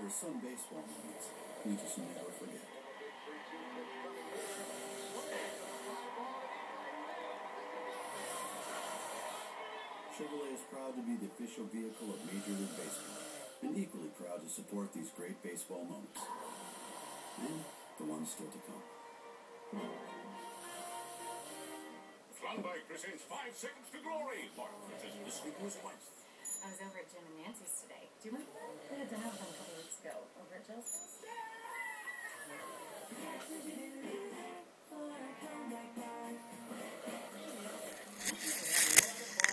There's some baseball moments we just never forget. Chevrolet is proud to be the official vehicle of Major League Baseball, and equally proud to support these great baseball moments. And the ones still to come. Klondike presents 5 Seconds to Glory. Mark Fritz is listening to his wife. I was over at Jim and Nancy's today. Do you remember? We had dinner with them a couple weeks ago over at Jill's house. Yeah!